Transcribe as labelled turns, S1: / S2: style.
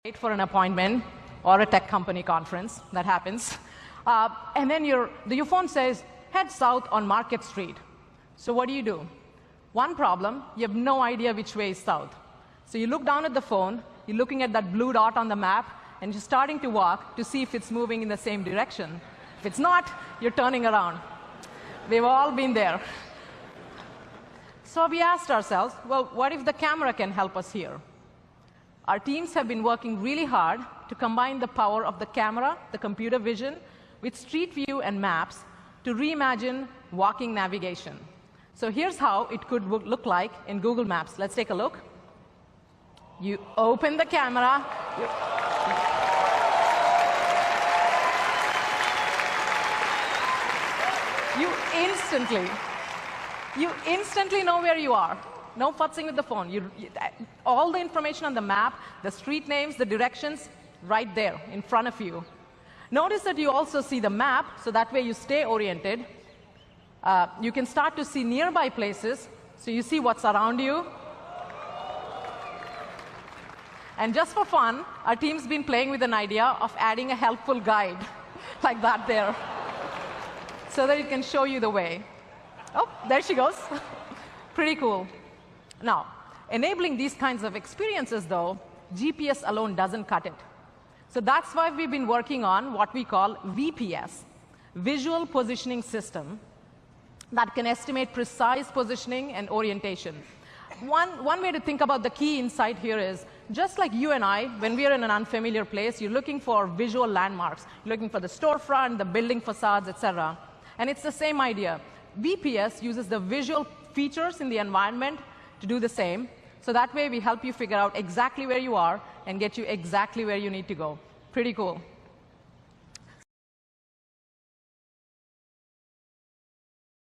S1: Wait for an appointment or a tech company conference, that happens. And then your phone says, head south on Market Street. So what do? One problem, you have no idea which way is south. So you look down at the phone, you're looking at that blue dot on the map, and you're starting to walk to see if it's moving in the same direction. If it's not, you're turning around. We've all been there. So we asked ourselves, well, what if the camera can help us here? Our teams have been working really hard to combine the power of the camera, the computer vision, with Street View and maps to reimagine walking navigation. So here's how it could look like in Google Maps. Let's take a look. You open the camera. You instantly know where you are. No futzing with the phone. All the information on the map, the street names, the directions, right there in front of you. Notice that you also see the map, so that way you stay oriented. You can start to see nearby places, so you see what's around you. And just for fun, our team's been playing with an idea of adding a helpful guide, like that there, so that it can show you the way. Oh, there she goes. Pretty cool. Now, enabling these kinds of experiences, though, GPS alone doesn't cut it. So that's why we've been working on what we call VPS, Visual Positioning System, that can estimate precise positioning and orientation. One way to think about the key insight here is, just like you and I, when we are in an unfamiliar place, you're looking for visual landmarks. You're looking for the storefront, the building facades, etc. And it's the same idea. VPS uses the visual features in the environment to do the same. So that way we help you figure out exactly where you are and get you exactly where you need to go. Pretty cool.